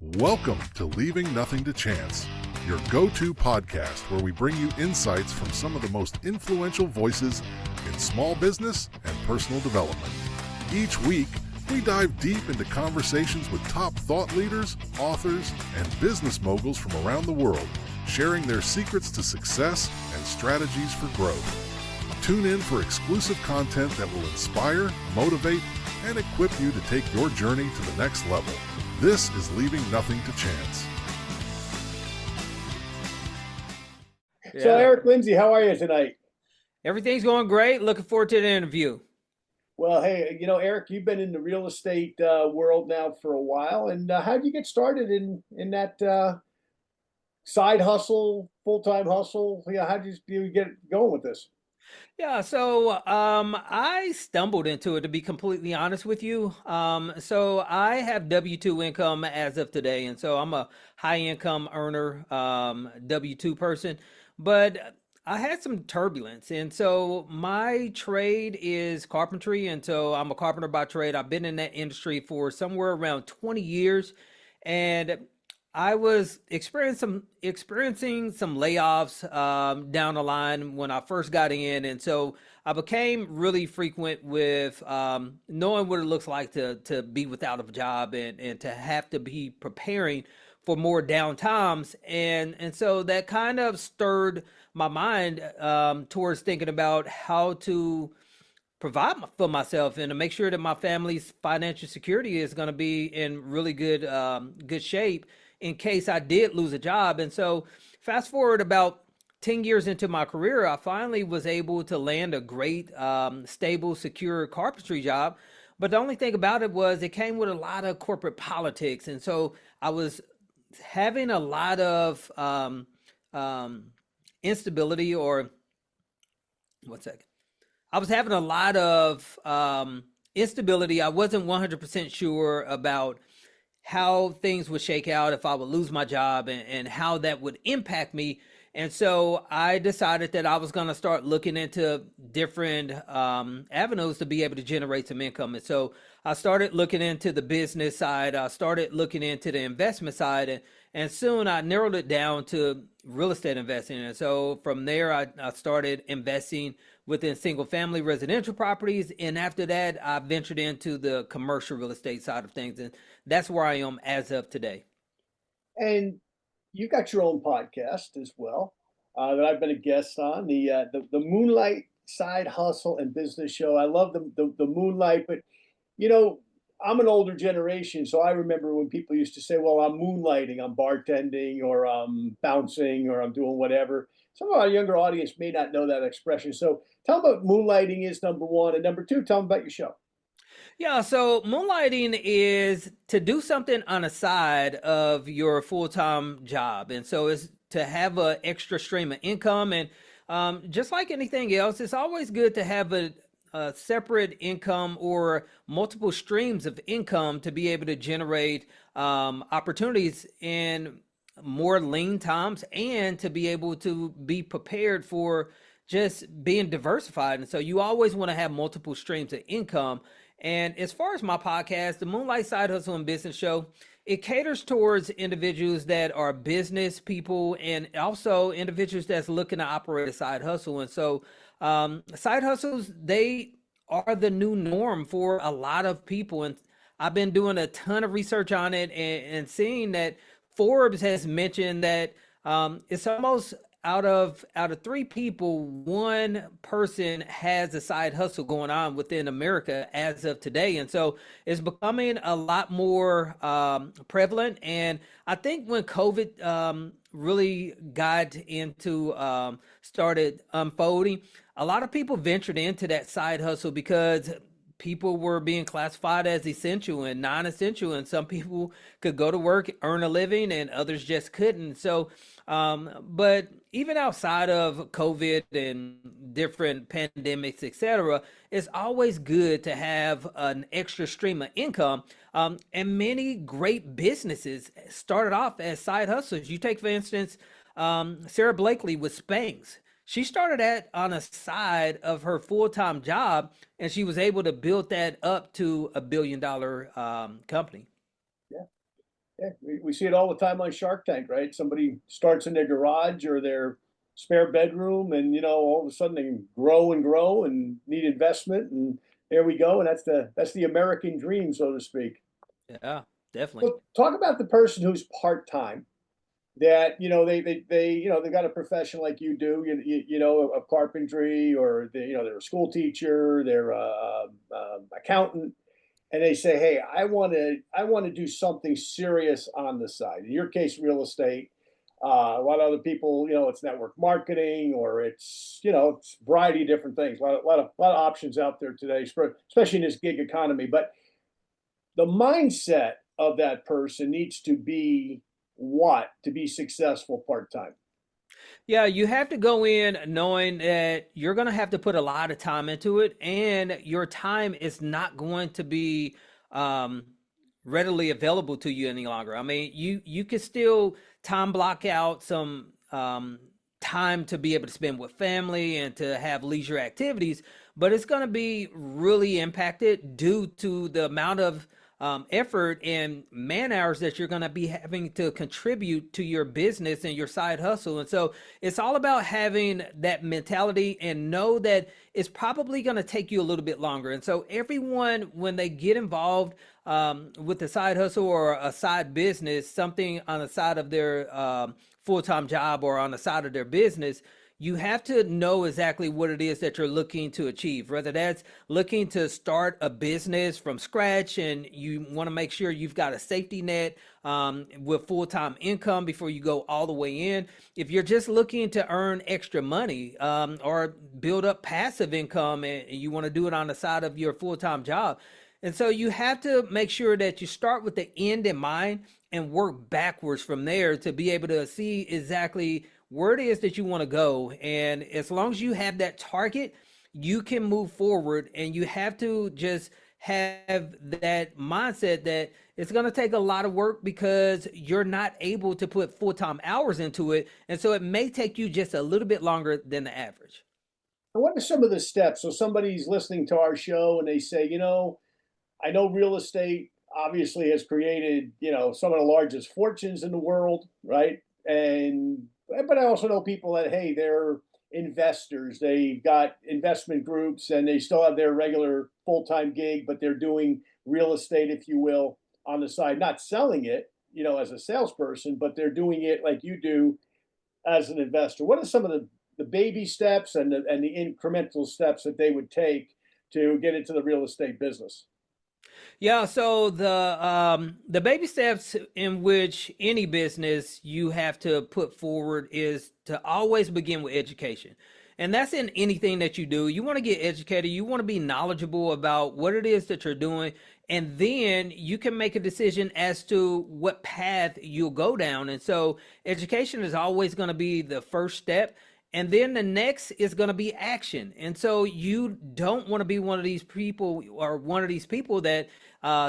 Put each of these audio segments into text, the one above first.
Welcome to Leaving Nothing to Chance, your go-to podcast where we bring you insights from some of the most influential voices in small business and personal development. Each week, we dive deep into conversations with top thought leaders, authors, and business moguls from around the world, sharing their secrets to success and strategies for growth. Tune in for exclusive content that will inspire, motivate, and equip you to take your journey to the next level. This is Leaving Nothing to Chance. So, Eric Lindsey, how are you tonight? Everything's going great. Looking forward to the interview. Well, hey, Eric, you've been in the real estate world now for a while, and how did you get started in that side hustle, full-time hustle? How did you get going with this? Yeah, so I stumbled into it, to be completely honest with you. So I have W-2 income as of today, and so I'm a high income earner, W-2 person, but I had some turbulence. And so my trade is carpentry, and so I'm a carpenter by trade. I've been in that industry for somewhere around 20 years, and I was experiencing some layoffs down the line when I first got in, and so I became really frequent with knowing what it looks like to be without a job and to have to be preparing for more down times, and so that kind of stirred my mind towards thinking about how to provide for myself and to make sure that my family's financial security is going to be in really good shape in case I did lose a job. And so fast forward about 10 years into my career, I finally was able to land a great, stable, secure carpentry job. But the only thing about it was it came with a lot of corporate politics. And so I was having a lot of instability or I was having a lot of instability. I wasn't 100% sure about how things would shake out if I would lose my job and how that would impact me. And so I decided that I was going to start looking into different avenues to be able to generate some income. And so I started looking into the business side. I started looking into the investment side. And soon I narrowed it down to real estate investing. And so from there, I started investing within single family residential properties. And after that, I ventured into the commercial real estate side of things. And that's where I am as of today. And you got your own podcast as well that I've been a guest on, the Moonlight Side Hustle and Business Show. I love the Moonlight, but I'm an older generation, so I remember when people used to say, well, I'm moonlighting, I'm bartending, or I'm bouncing, or I'm doing whatever. Some of our younger audience may not know that expression. So tell them what moonlighting is, number one, and number two, tell them about your show. Yeah, so moonlighting is to do something on the side of your full-time job. And so it's to have an extra stream of income. And just like anything else, it's always good to have a separate income or multiple streams of income to be able to generate opportunities in more lean times and to be able to be prepared for just being diversified. And so you always want to have multiple streams of income. And as far as my podcast, the Moonlight Side Hustle and Business Show, it caters towards individuals that are business people and also individuals that's looking to operate a side hustle. And so side hustles, they are the new norm for a lot of people. And I've been doing a ton of research on it and seeing that Forbes has mentioned that it's almost out of three people, one person has a side hustle going on within America as of today. And so it's becoming a lot more prevalent. And I think when COVID really got into, started unfolding, a lot of people ventured into that side hustle because people were being classified as essential and non-essential, and some people could go to work, earn a living, and others just couldn't. So, but even outside of COVID and different pandemics, etc., it's always good to have an extra stream of income. And many great businesses started off as side hustles. You take, for instance, Sarah Blakely with Spanx. She started that on a side of her full-time job, and she was able to build that up to $1 billion company. Yeah. Yeah, we see it all the time on Shark Tank, right? Somebody starts in their garage or their spare bedroom, and all of a sudden they grow and grow and need investment, and there we go. And that's the American dream, so to speak. Yeah, definitely. So talk about the person who's part time. That they got a profession like you do, of carpentry, or they're a school teacher, they're a accountant, and they say, "Hey, I want to do something serious on the side." In your case, real estate. A lot of other people, it's network marketing, or it's a variety of different things. A lot of options out there today, especially in this gig economy. But the mindset of that person needs to be what to be successful part time. Yeah, you have to go in knowing that you're going to have to put a lot of time into it, and your time is not going to be um, readily available to you any longer. I mean, you can still time block out some time to be able to spend with family and to have leisure activities, but it's going to be really impacted due to the amount of effort and man hours that you're going to be having to contribute to your business and your side hustle. And so it's all about having that mentality and know that it's probably going to take you a little bit longer. And so everyone, when they get involved with a side hustle or a side business, something on the side of their full-time job or on the side of their business, you have to know exactly what it is that you're looking to achieve, whether that's looking to start a business from scratch and you want to make sure you've got a safety net with full-time income before you go all the way in. If you're just looking to earn extra money or build up passive income and you want to do it on the side of your full-time job. And so you have to make sure that you start with the end in mind and work backwards from there to be able to see exactly where it is that you want to go. And as long as you have that target, you can move forward, and you have to just have that mindset that it's going to take a lot of work because you're not able to put full-time hours into it. And so it may take you just a little bit longer than the average. And what are some of the steps? So somebody's listening to our show and they say, I know real estate obviously has created, some of the largest fortunes in the world, right? But I also know people that, hey, they're investors. They've got investment groups and they still have their regular full-time gig, but they're doing real estate, if you will, on the side, not selling it, as a salesperson, but they're doing it like you do as an investor. What are some of the baby steps and the incremental steps that they would take to get into the real estate business? Yeah, so the baby steps in which any business you have to put forward is to always begin with education. And that's in anything that you do. You want to get educated, you want to be knowledgeable about what it is that you're doing, and then you can make a decision as to what path you'll go down. And so education is always going to be the first step. And then the next is going to be action. And so you don't want to be one of these people that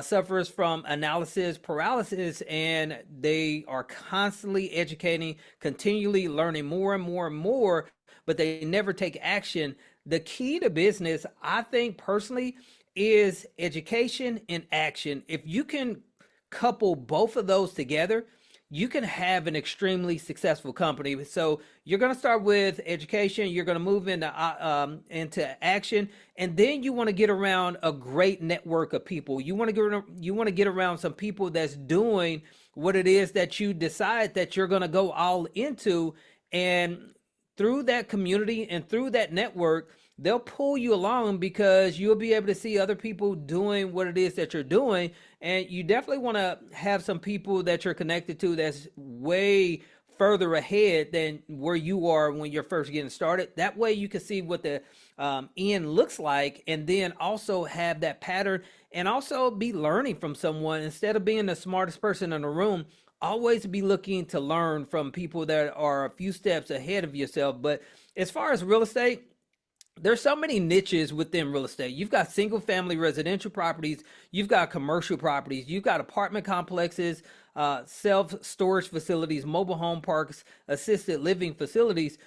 suffers from analysis paralysis, and they are constantly educating, continually learning more and more and more, but they never take action. The key to business, I think personally, is education and action. If you can couple both of those together, you can have an extremely successful company. So you're going to start with education, you're going to move into action, and then you want to get around a great network of people. You want to get around some people that's doing what it is that you decide that you're going to go all into, and through that community and through that network, they'll pull you along because you'll be able to see other people doing what it is that you're doing. And you definitely want to have some people that you're connected to that's way further ahead than where you are when you're first getting started. That way you can see what the end looks like, and then also have that pattern, and also be learning from someone instead of being the smartest person in the room. Always be looking to learn from people that are a few steps ahead of yourself. But as far as real estate, there's so many niches within real estate. You've got single family residential properties, you've got commercial properties, you've got apartment complexes, self-storage facilities, mobile home parks, assisted living facilities.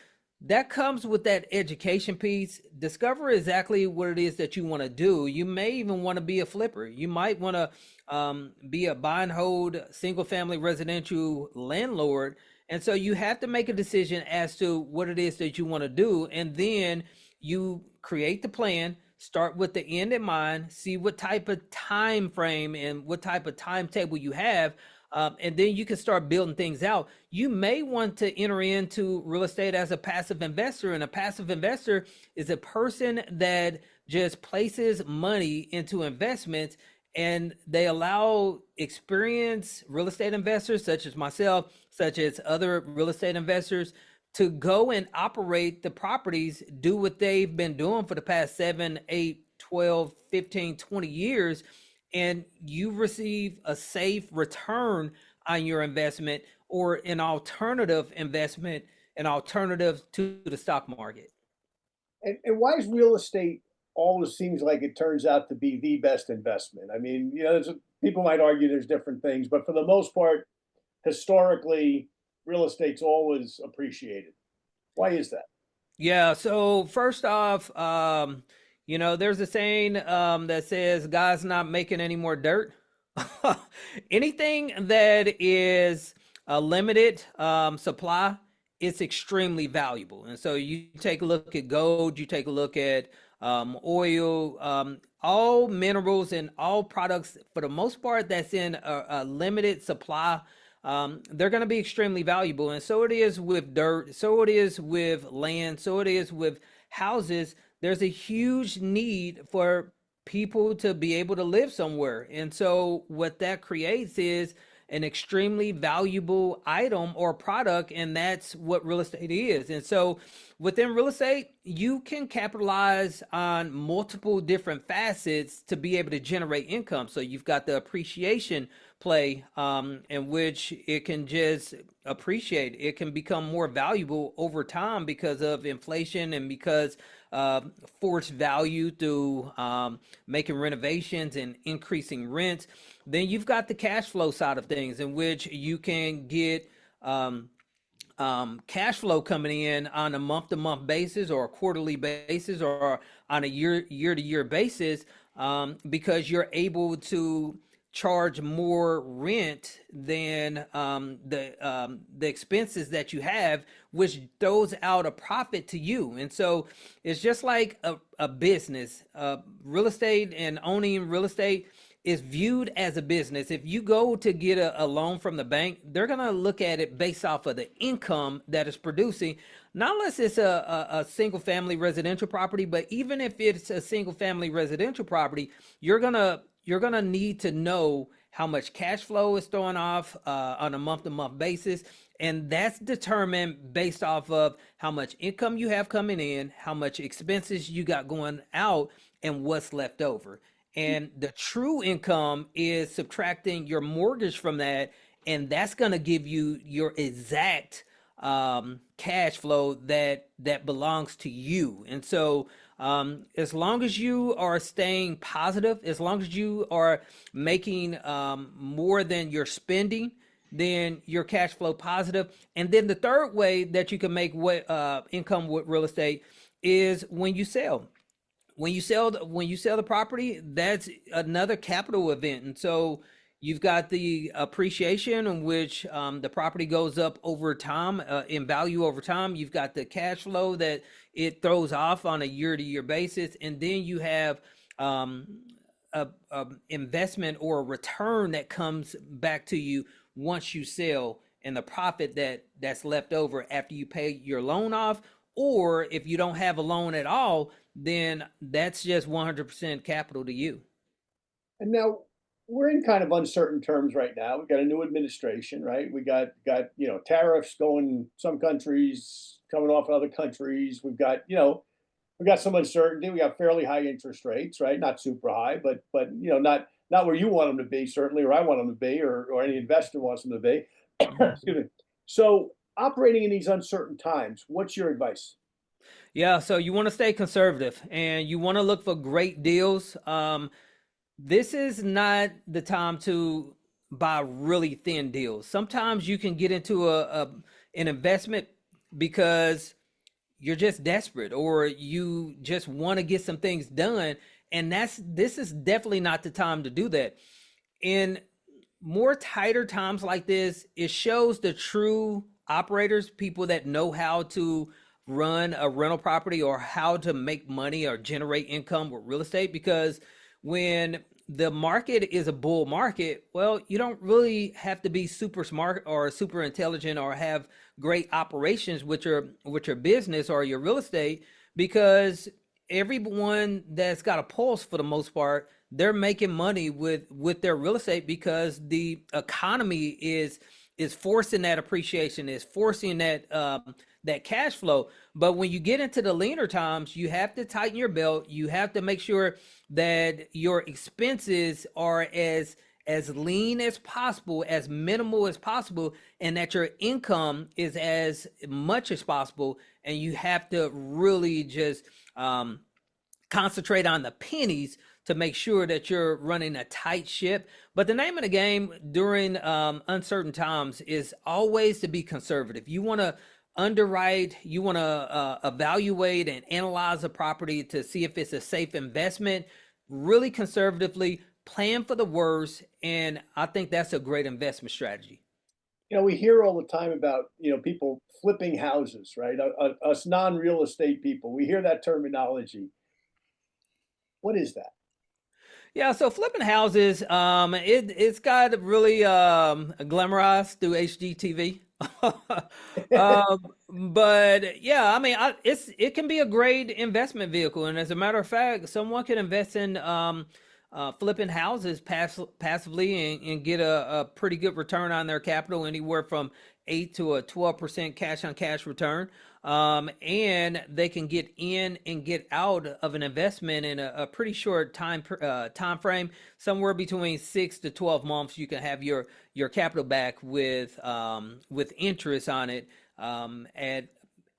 that comes with that education piece. Discover exactly what it is that you want to do. You may even want to be a flipper. You might want to be a buy and hold single family residential landlord. And so you have to make a decision as to what it is that you want to do. And then you create the plan, start with the end in mind, see what type of time frame and what type of timetable you have. And then you can start building things out. You may want to enter into real estate as a passive investor. And a passive investor is a person that just places money into investments, and they allow experienced real estate investors, such as myself, such as other real estate investors, to go and operate the properties, do what they've been doing for the past 7, 8, 12, 15, 20 years, and you receive a safe return on your investment, or an alternative investment, an alternative to the stock market. And why is real estate always seems like it turns out to be the best investment? I mean, people might argue there's different things, but for the most part, historically, real estate's always appreciated. Why is that? Yeah. So first off, there's a saying that says, "God's not making any more dirt." Anything that is a limited supply, it's extremely valuable. And so you take a look at gold, you take a look at oil, all minerals and all products, for the most part, that's in a limited supply. They're going to be extremely valuable. And so it is with dirt, so it is with land, so it is with houses. There's a huge need for people to be able to live somewhere. And so what that creates is an extremely valuable item or product, and that's what real estate is. And so within real estate, you can capitalize on multiple different facets to be able to generate income. So you've got the appreciation play, in which it can just appreciate. It can become more valuable over time because of inflation and because forced value through making renovations and increasing rents. Then you've got the cash flow side of things, in which you can get cash flow coming in on a month-to-month basis, or a quarterly basis, or on a year-to-year basis, because you're able to charge more rent than the expenses that you have, which throws out a profit to you. And so it's just like a business. Real estate and owning real estate is viewed as a business. If you go to get a loan from the bank, they're going to look at it based off of the income that it's producing, not unless it's a single family residential property. But even if it's a single family residential property, you're gonna need to know how much cash flow is throwing off on a month-to-month basis. And that's determined based off of how much income you have coming in, how much expenses you got going out, and what's left over. And the true income is subtracting your mortgage from that, and that's going to give you your exact cash flow that belongs to you. And so as long as you are staying positive, as long as you are making more than you're spending, then your cash flow positive. And then the third way that you can make income with real estate is when you sell. When you sell the property, that's another capital event. And so you've got the appreciation, in which the property goes up over time, in value over time. You've got the cash flow that it throws off on a year-to-year basis. And then you have a investment or a return that comes back to you once you sell, and the profit that's left over after you pay your loan off. Or if you don't have a loan at all, then that's just 100% capital to you. And now we're in kind of uncertain terms right now. We've got a new administration, right? We got tariffs going some countries, coming off other countries. We've got some uncertainty. We got fairly high interest rates, right? Not super high, but not where you want them to be, certainly, or I want them to be, or any investor wants them to be. Excuse me. So operating in these uncertain times, what's your advice? Yeah, so you want to stay conservative, and you want to look for great deals. This is not the time to buy really thin deals. Sometimes you can get into an investment because you're just desperate, or you just want to get some things done. And this is definitely not the time to do that. In more tighter times like this, it shows the true operators, people that know how to run a rental property or how to make money or generate income with real estate. Because when the market is a bull market, well, you don't really have to be super smart or super intelligent or have great operations with your business or your real estate, because everyone that's got a pulse, for the most part, they're making money with their real estate, because the economy is forcing that appreciation, is forcing that cash flow. But when you get into the leaner times, you have to tighten your belt. You have to make sure that your expenses are as lean as possible, as minimal as possible, and that your income is as much as possible. And you have to really just concentrate on the pennies to make sure that you're running a tight ship. But the name of the game during uncertain times is always to be conservative. You want to underwrite, you want to evaluate and analyze a property to see if it's a safe investment, really conservatively, plan for the worst. And I think that's a great investment strategy. We hear all the time about, people flipping houses, right? Us non-real estate people, we hear that terminology. What is that? Yeah, so flipping houses, it's got really glamorized through HGTV. But yeah, I mean, it can be a great investment vehicle, and as a matter of fact, someone can invest in flipping houses passively and get a pretty good return on their capital, anywhere from 8 to a 12% cash on cash return. And they can get in and get out of an investment in a pretty short time frame, somewhere between 6 to 12 months. You can have your capital back with interest on it at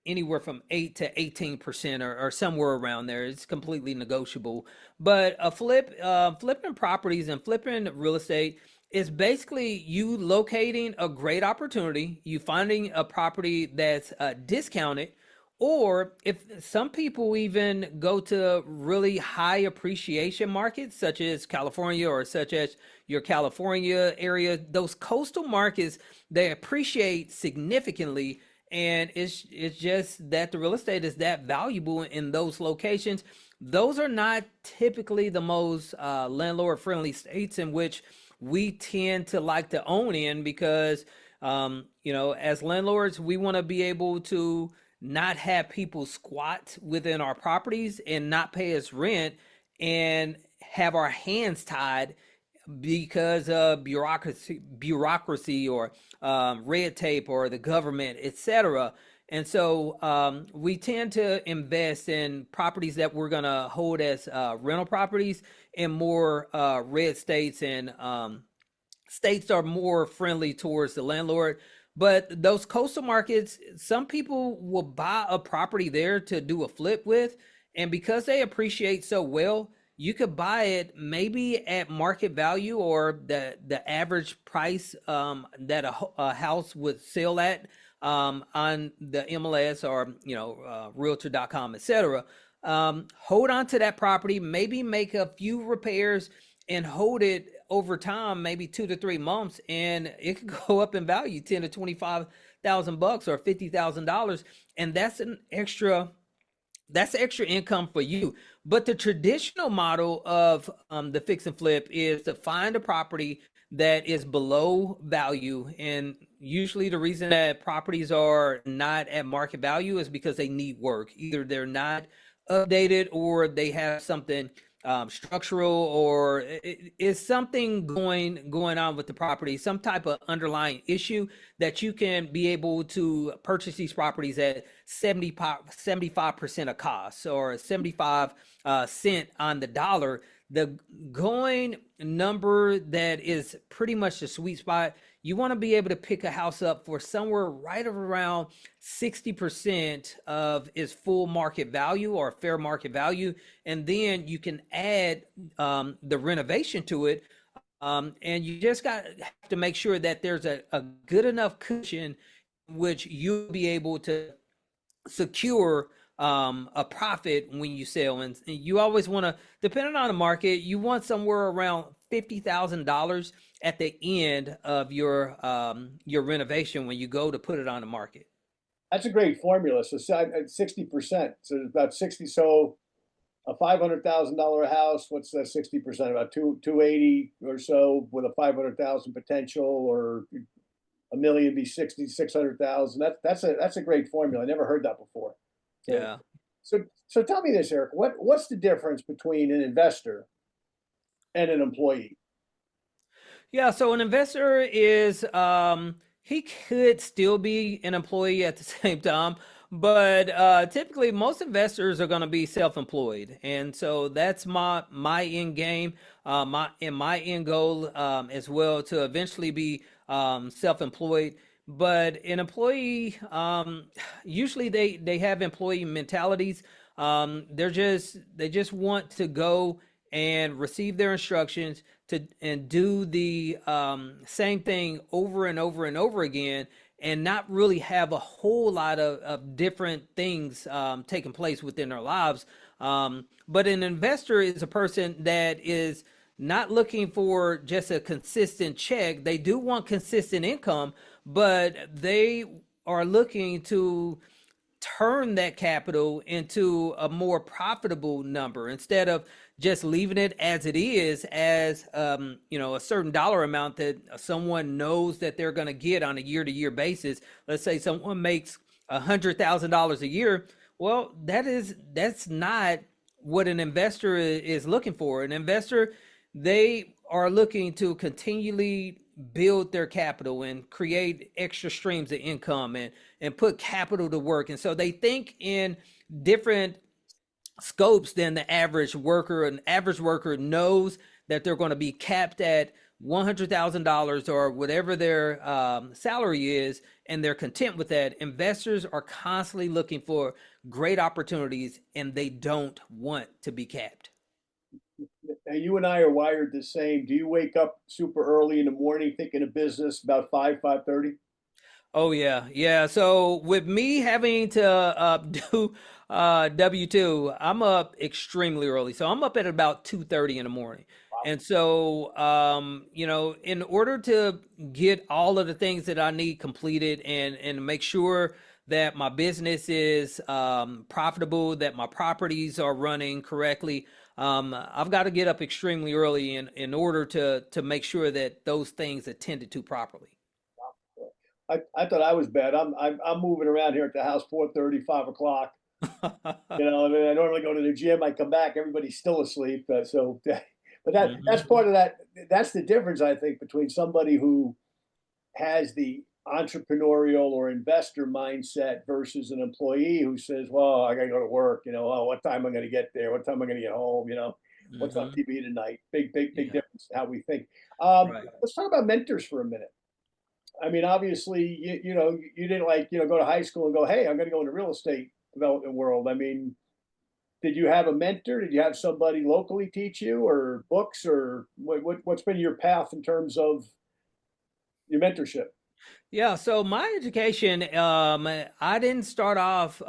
anywhere from 8 to 18% or somewhere around there. It's completely negotiable. But flipping properties and flipping real estate is basically you locating a great opportunity, you finding a property that's discounted, or if some people even go to really high appreciation markets, such as California or such as your California area, those coastal markets, they appreciate significantly. And it's just that the real estate is that valuable in those locations. Those are not typically the most landlord friendly states in which we tend to like to own in, because as landlords, we want to be able to not have people squat within our properties and not pay us rent and have our hands tied because of bureaucracy or red tape or the government, etc. And so we tend to invest in properties that we're going to hold as rental properties in more red states, and states are more friendly towards the landlord. But those coastal markets, some people will buy a property there to do a flip with. And because they appreciate so well, you could buy it maybe at market value, or the average price that a house would sell at on the MLS or realtor.com, etc. Hold on to that property, maybe make a few repairs and hold it over time, maybe 2 to 3 months, and it could go up in value, $10,000 to $25,000 or $50,000, and that's extra income for you. But the traditional model of the fix and flip is to find a property that is below value, and usually the reason that properties are not at market value is because they need work. Either they're not updated, or they have something structural, or is something going on with the property, some type of underlying issue that you can be able to purchase these properties at 75% of cost, or 75 cent on the dollar. The going number that is pretty much the sweet spot. You want to be able to pick a house up for somewhere right around 60% of its full market value or fair market value. And then you can add the renovation to it. And you just have to make sure that there's a good enough cushion which you'll be able to secure a profit when you sell. And you always want to, depending on the market, you want somewhere around $50,000 at the end of your renovation when you go to put it on the market. That's a great formula. So 60%. So it's about 60. So a $500,000 house, what's that 60%? About 280 or so with a 500,000 potential, or a million be 600,000. That's a great formula. I never heard that before. So, Yeah. so tell me this, Eric. What's the difference between an investor and an employee? Yeah, so an investor is he could still be an employee at the same time, but typically most investors are going to be self-employed, and so that's my end game, my end goal as well, to eventually be self-employed. But an employee, usually they have employee mentalities. They just want to go and receive their instructions to and do the same thing over and over and over again, and not really have a whole lot of different things taking place within their lives. But an investor is a person that is not looking for just a consistent check. They do want consistent income, but they are looking to turn that capital into a more profitable number instead of just leaving it as it is, as a certain dollar amount that someone knows that they're going to get on a year-to-year basis. Let's say someone makes $100,000 a year. Well, that's not what an investor is looking for. An investor, they are looking to continually build their capital and create extra streams of income and put capital to work. And so they think in different scopes than the average worker. An average worker knows that they're going to be capped at $100,000 or whatever their salary is, and they're content with that. Investors are constantly looking for great opportunities, and they don't want to be capped. Now, you and I are wired the same. Do you wake up super early in the morning thinking of business about 5:30? Oh yeah. So with me having to do W-2, I'm up extremely early. So I'm up at about 2:30 in the morning. And so in order to get all of the things that I need completed and make sure that my business is profitable, that my properties are running correctly, I've got to get up extremely early in order to make sure that those things are tended to properly. I thought I was bad. I'm moving around here at the house 4:30, 5 o'clock. I mean, I normally go to the gym. I come back, everybody's still asleep. But that's part of that. That's the difference, I think, between somebody who has the entrepreneurial or investor mindset versus an employee who says, "Well, I got to go to work. Oh, what time am I going to get there? What time am I going to get home? What's on TV tonight?" Big difference in how we think. Right. Let's talk about mentors for a minute. I mean, obviously, you didn't go to high school and go, "Hey, I'm going to go into real estate development world." I mean, did you have a mentor? Did you have somebody locally teach you, or books, or what's been your path in terms of your mentorship? Yeah, so my education, I didn't start off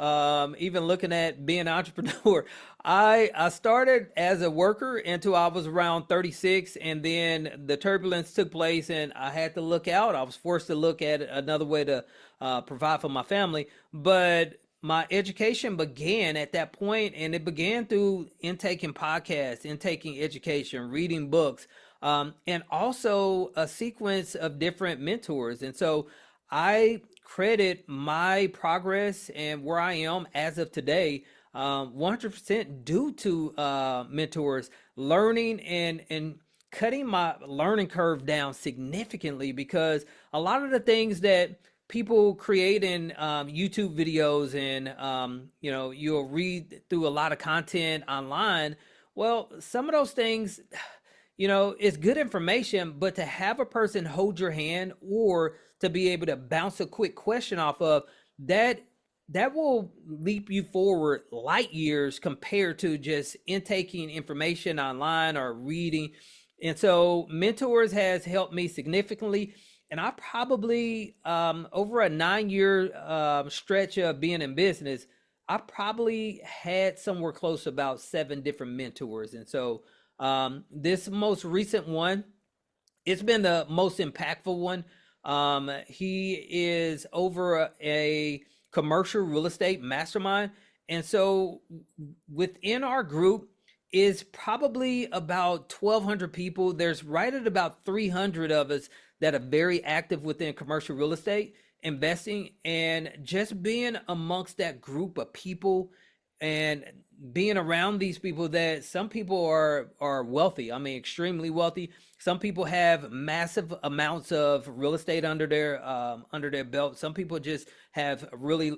even looking at being an entrepreneur. I started as a worker until I was around 36, and then the turbulence took place, and I had to look out. I was forced to look at another way to provide for my family. But my education began at that point, and it began through intaking podcasts, intaking education, reading books, and also a sequence of different mentors. And so I credit my progress and where I am as of today 100% due to mentors, learning and cutting my learning curve down significantly, because a lot of the things that people create in YouTube videos and you'll read through a lot of content online. Well, some of those things, it's good information, but to have a person hold your hand or to be able to bounce a quick question off of that will leap you forward light years compared to just intaking information online or reading. And so mentors has helped me significantly. And I probably, over a 9 year stretch of being in business, I probably had somewhere close to about 7 different mentors. And so this most recent one, it's been the most impactful one. He is over a commercial real estate mastermind. And so within our group is probably about 1,200 people. There's right at about 300 of us that are very active within commercial real estate investing, and just being amongst that group of people and being around these people, that some people are wealthy. I mean, extremely wealthy. Some people have massive amounts of real estate under their belt. Some people just have really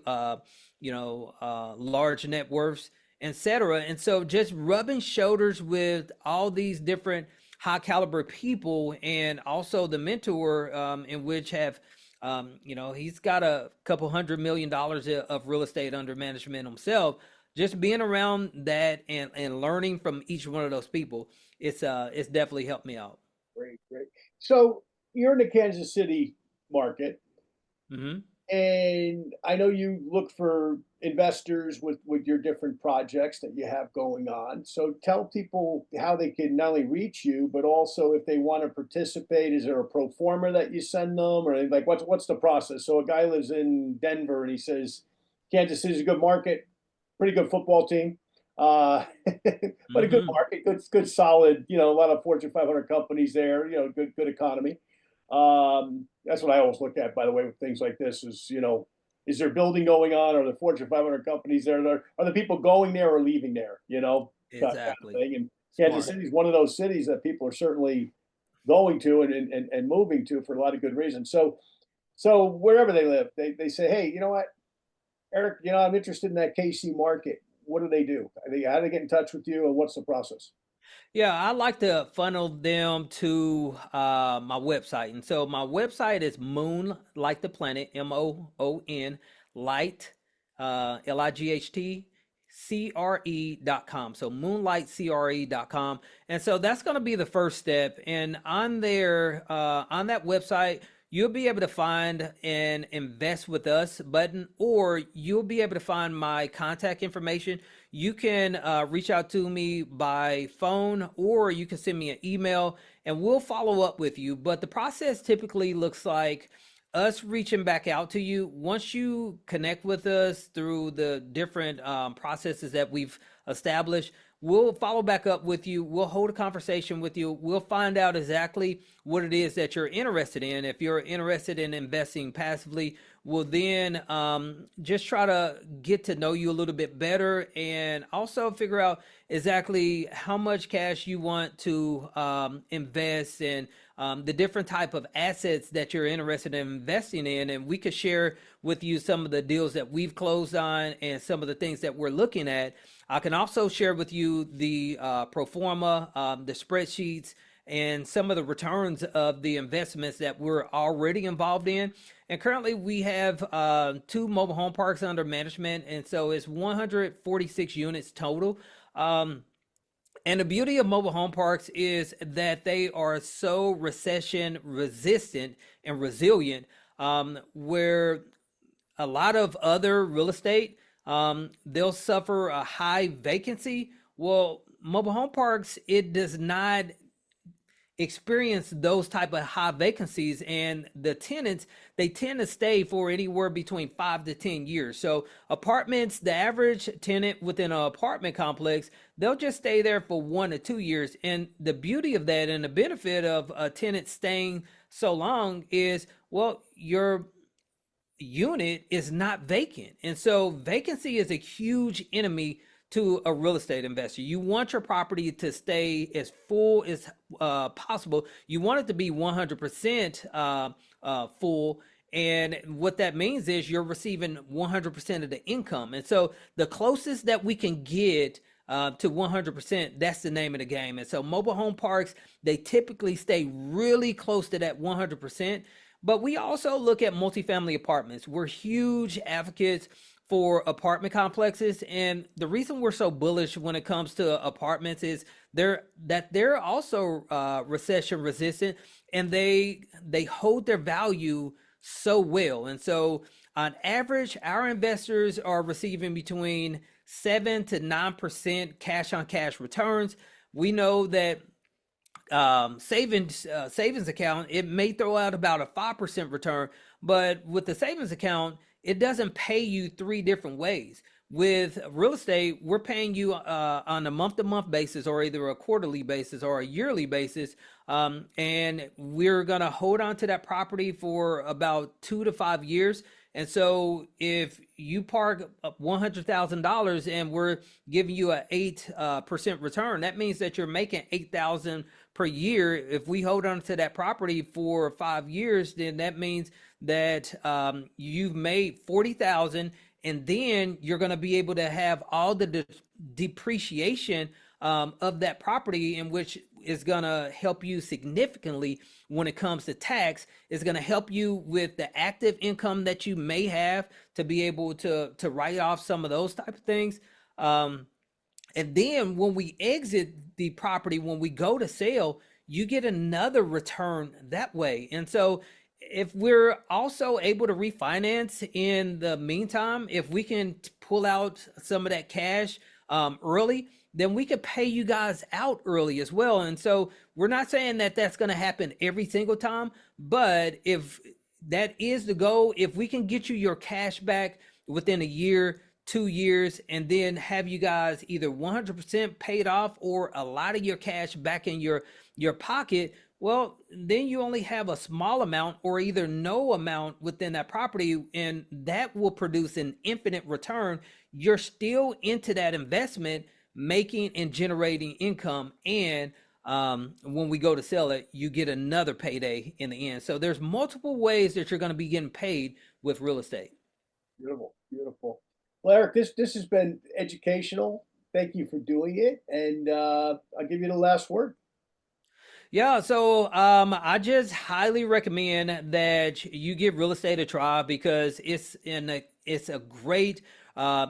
large net worths, etc. And so just rubbing shoulders with all these different high caliber people, and also the mentor, in which have he's got a couple $100 million of real estate under management himself. Just being around that and learning from each one of those people, it's definitely helped me out. Great, great. So you're in the Kansas City market, Mm-hmm. and I know you look for investors with your different projects that you have going on. So tell people how they can not only reach you, but also if they want to participate. Is there a pro forma that you send them, or like what's the process? So a guy lives in Denver and he says Kansas City's a good market, pretty good football team, but a good market, good solid. A lot of Fortune 500 companies there. Good economy. That's what I always look at, by the way, with things like this is, is there building going on? Are the Fortune 500 companies there? Are the people going there or leaving there? Exactly. Kind of thing. And Kansas City is one of those cities that people are certainly going to and moving to for a lot of good reasons. So wherever they live, they say, hey, you know what, Eric, I'm interested in that KC market. What do they do? How do they get in touch with you, and what's the process? Yeah, I like to funnel them to my website. And so my website is Moon, like the planet, MOON, light, LIGHT, CRE.com. So moonlightcre.com. And so that's going to be the first step. And on there, on that website, you'll be able to find an invest with us button, or you'll be able to find my contact information. You can reach out to me by phone, or you can send me an email and we'll follow up with you. But the process typically looks like us reaching back out to you. Once you connect with us through the different processes that we've established, we'll follow back up with you. We'll hold a conversation with you. We'll find out exactly what it is that you're interested in. If you're interested in investing passively, we'll then just try to get to know you a little bit better, and also figure out exactly how much cash you want to invest in, the different type of assets that you're interested in investing in. And we could share with you some of the deals that we've closed on and some of the things that we're looking at. I can also share with you the pro forma, the spreadsheets, and some of the returns of the investments that we're already involved in. And currently we have 2 mobile home parks under management. And so it's 146 units total. And the beauty of mobile home parks is that they are so recession resistant and resilient, where a lot of other real estate, they'll suffer a high vacancy. Well, mobile home parks, it does not experience those type of high vacancies, and the tenants, they tend to stay for anywhere between 5 to 10 years. So apartments, the average tenant within an apartment complex, they'll just stay there for 1 to 2 years. And the beauty of that and the benefit of a tenant staying so long is, well, your unit is not vacant. And so vacancy is a huge enemy to a real estate investor. You want your property to stay as full as possible. You want it to be 100% full. And what that means is you're receiving 100% of the income. And so the closest that we can get to 100%, that's the name of the game. And so mobile home parks, they typically stay really close to that 100%. But we also look at multifamily apartments. We're huge advocates for apartment complexes. And the reason we're so bullish when it comes to apartments is they're also recession resistant, and they hold their value so well. And so on average, our investors are receiving between 7 to 9% cash on cash returns. We know that savings account, it may throw out about a 5% return, but with the savings account, it doesn't pay you three different ways. With real estate, we're paying you on a month-to-month basis, or either a quarterly basis or a yearly basis, and we're going to hold on to that property for about 2 to 5 years. And so if you park $100,000 and we're giving you an 8% return, that means that you're making $8,000 per year. If we hold on to that property for 5 years, then that means that you've made $40,000, and then you're going to be able to have all the depreciation of that property, in which is going to help you significantly when it comes to tax. Is going to help you with the active income that you may have to be able to write off some of those type of things. And then when we exit the property, when we go to sell, you get another return that way. And so if we're also able to refinance in the meantime, if we can pull out some of that cash early, then we could pay you guys out early as well. And so we're not saying that that's going to happen every single time, but if that is the goal, if we can get you your cash back within a year, 2 years, and then have you guys either 100% paid off or a lot of your cash back in your pocket, well, then you only have a small amount or either no amount within that property, and that will produce an infinite return. You're still into that investment, making and generating income, and when we go to sell it, you get another payday in the end. So there's multiple ways that you're going to be getting paid with real estate. Beautiful, beautiful. Well, Eric, this has been educational. Thank you for doing it, and I'll give you the last word. Yeah, so I just highly recommend that you give real estate a try, because it's a great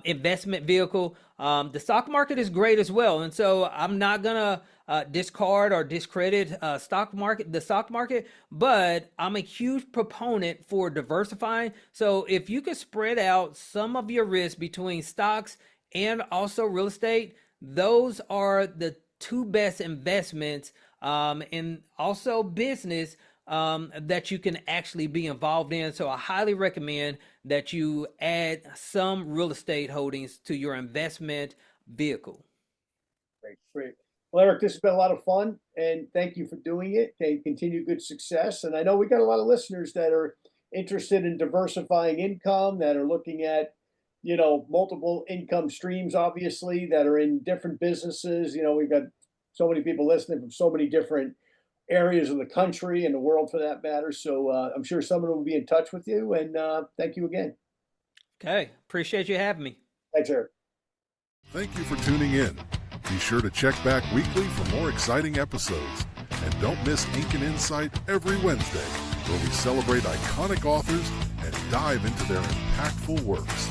investment vehicle. The stock market is great as well, and so I'm not gonna discard or discredit the stock market, but I'm a huge proponent for diversifying. So if you could spread out some of your risk between stocks and also real estate, those are the two best investments, and also business that you can actually be involved in. So I highly recommend that you add some real estate holdings to your investment vehicle. Great, great. Well, Eric, this has been a lot of fun, and thank you for doing it, and continue good success. And I know we got a lot of listeners that are interested in diversifying income, that are looking at, multiple income streams, obviously, that are in different businesses. We've got so many people listening from so many different areas of the country and the world, for that matter. So I'm sure someone will be in touch with you, and thank you again. Okay. Appreciate you having me. Thanks, Eric. Thank you for tuning in. Be sure to check back weekly for more exciting episodes. And don't miss Ink and Insight every Wednesday, where we celebrate iconic authors and dive into their impactful works.